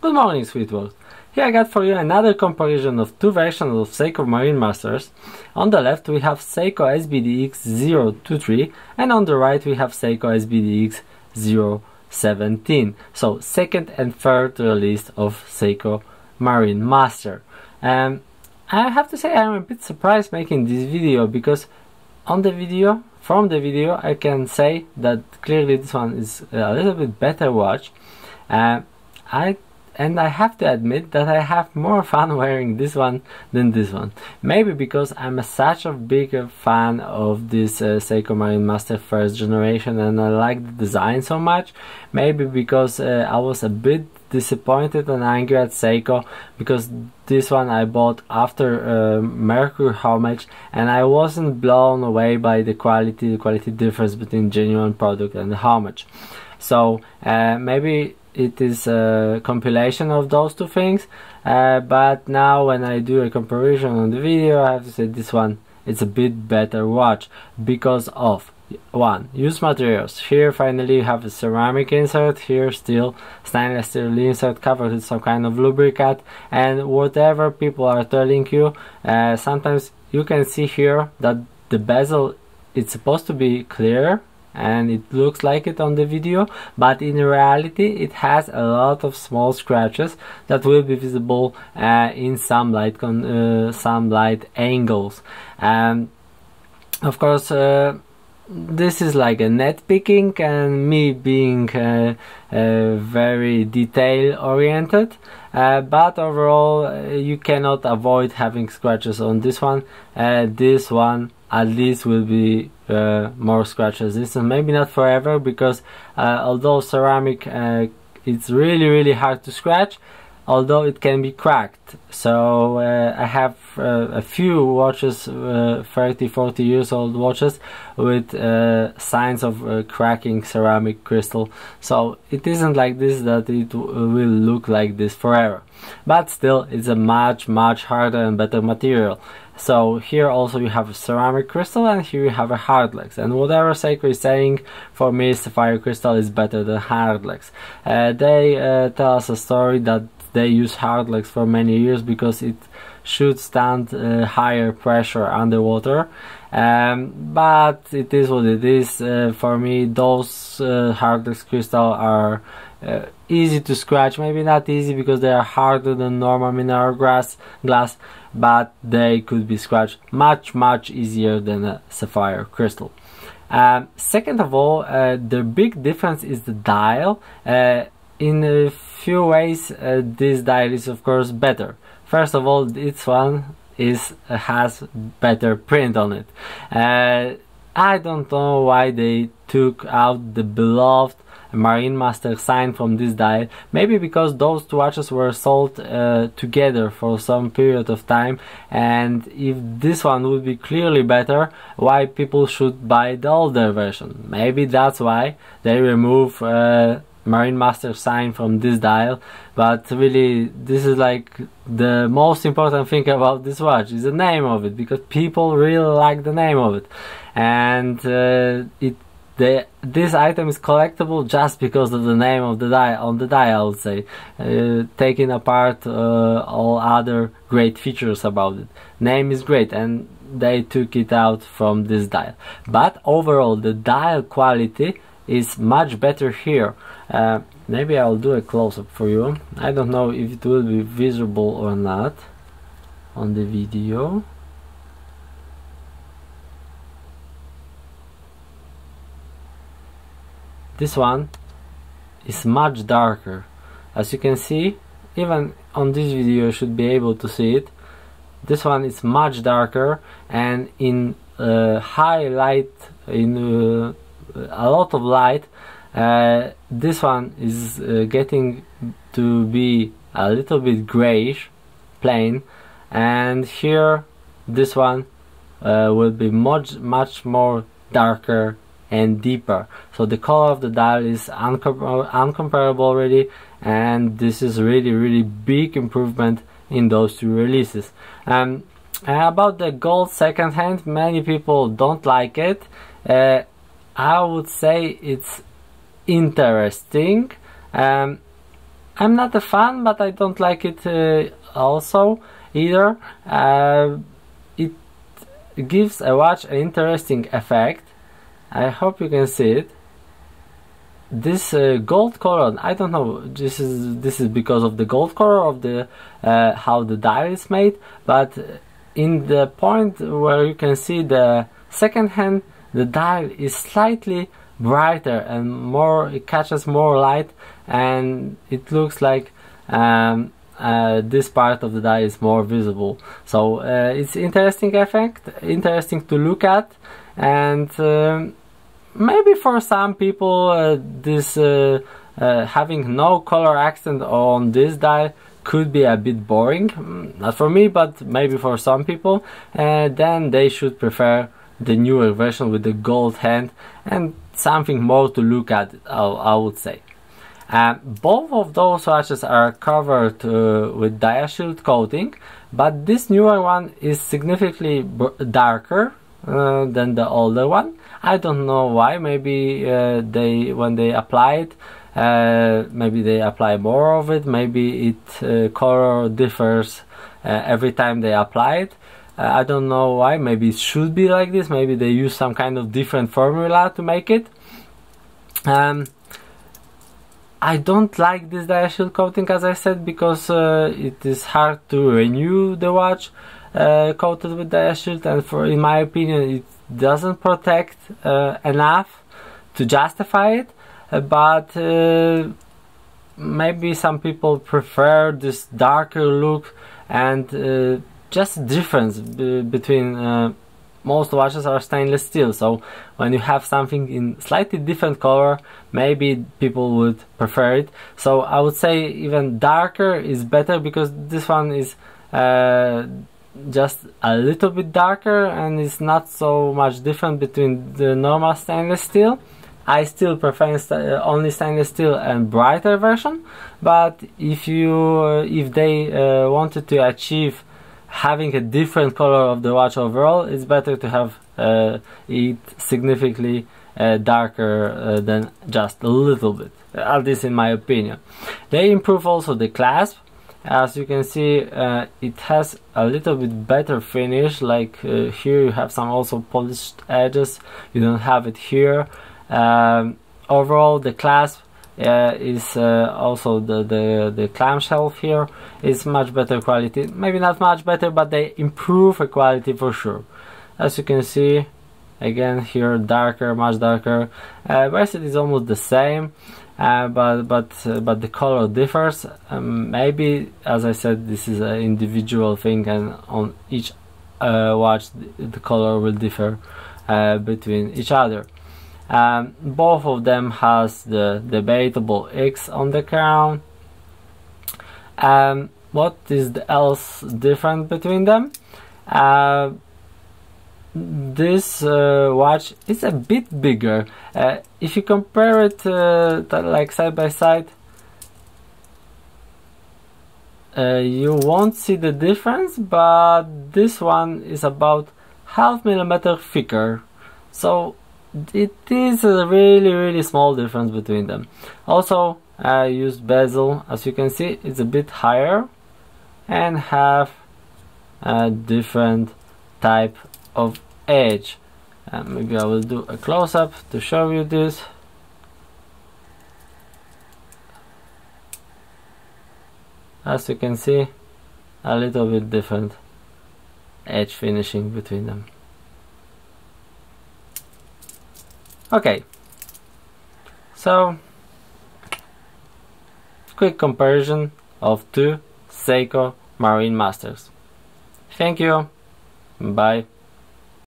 Good morning, sweet world. Here I got for you another comparison of two versions of SEIKO Marinemasters. On the left we have SEIKO SBDX023 and on the right we have SEIKO SBDX017. So second and third release of SEIKO Marinemaster. I have to say I'm a bit surprised making this video because from the video I can say that clearly this one is a little bit better watch. And I have to admit that I have more fun wearing this one than this one. Maybe because I'm such a big fan of this SEIKO Marinemaster first generation and I like the design so much. Maybe because I was a bit disappointed and angry at SEIKO because this one I bought after Mercury homage and I wasn't blown away by the quality difference between genuine product and the homage. So maybe it is a compilation of those two things, but now when I do a comparison on the video I have to say this one it's a bit better watch because of one, used materials. Here finally you have a ceramic insert, here still stainless steel insert covered with some kind of lubricant, and whatever people are telling you, sometimes you can see here that the bezel it's supposed to be clear and it looks like it on the video, but in reality it has a lot of small scratches that will be visible in some light angles. And of course this is like a nitpicking and me being very detail oriented, but overall you cannot avoid having scratches on this one. This one at least will be more scratch resistant, maybe not forever, because although ceramic it's really hard to scratch, although it can be cracked. So I have a few watches, 30-40 years old watches with signs of cracking ceramic crystal, so it isn't like this that it will look like this forever, but still it's a much harder and better material. So here also you have a ceramic crystal and here you have a hardlex, and whatever SEIKO is saying, for me sapphire crystal is better than hardlex. They tell us a story that they use hardlex for many years because it should stand higher pressure underwater, but it is what it is. For me those hardlex crystal are easy to scratch, maybe not easy because they are harder than normal mineral glass, but they could be scratched much easier than a sapphire crystal. Second of all, the big difference is the dial. In a few ways this dial is of course better. First of all, this one has better print on it. I don't know why they took out the beloved Marinemaster sign from this dial. Maybe because those two watches were sold together for some period of time, and if this one would be clearly better, why people should buy the older version? Maybe that's why they remove Marinemaster sign from this dial. But really this is like the most important thing about this watch is the name of it, because people really like the name of it, and this item is collectible just because of the name of the dial on the dial, I would say, taking apart all other great features about it. Name is great and they took it out from this dial, but overall the dial quality is much better here. Maybe I'll do a close-up for you. I don't know if it will be visible or not on the video. This one is much darker. As you can see, even on this video you should be able to see it. This one is much darker, and in high light, in a lot of light, this one is getting to be a little bit grayish, plain, and here this one will be much more darker and deeper. So the color of the dial is uncomparable already, and this is really big improvement in those two releases. About the gold second hand, many people don't like it. I would say it's interesting. I'm not a fan, but I don't like it also either. It gives a watch an interesting effect. I hope you can see it. This gold color, I don't know, this is because of the gold color of the how the dial is made, but in the point where you can see the second hand, the dial is slightly brighter and more, it catches more light, and it looks like this part of the dial is more visible. So it's interesting effect, interesting to look at, and maybe for some people this having no color accent on this dial could be a bit boring. Not for me, but maybe for some people. Then they should prefer the newer version with the gold hand and something more to look at, I would say. Both of those watches are covered with DiaShield coating, but this newer one is significantly darker than the older one. I don't know why. Maybe when they apply it, maybe they apply more of it. Maybe it color differs every time they apply it. I don't know why. Maybe it should be like this. Maybe they use some kind of different formula to make it. I don't like this DiaShield coating, as I said, because it is hard to renew the watch coated with DiaShield, and in my opinion it doesn't protect enough to justify it. But maybe some people prefer this darker look, and just difference between most watches are stainless steel, so when you have something in slightly different color, maybe people would prefer it. So I would say even darker is better, because this one is just a little bit darker and it's not so much different between the normal stainless steel. I still prefer only stainless steel and brighter version, but if they wanted to achieve having a different color of the watch overall, it's better to have it significantly darker than just a little bit, at least in my opinion. They improve also the clasp. As you can see, it has a little bit better finish, like here you have some also polished edges, you don't have it here. Overall the clasp is also the clamshell here is much better quality. Maybe not much better, but they improve the quality for sure. As you can see, again here darker, much darker. Bracelet is almost the same, but the color differs. Maybe, as I said, this is an individual thing, and on each watch the color will differ between each other. Both of them has the debatable X on the crown. What is else different between them? This watch is a bit bigger. If you compare it like side by side, you won't see the difference, but this one is about ½ millimeter thicker. So it is a really small difference between them. Also, I used bezel. As you can see, it's a bit higher and have a different type of edge. Maybe I will do a close-up to show you this. As you can see, a little bit different edge finishing between them. Okay, so quick comparison of two SEIKO Marinemasters. Thank you, bye.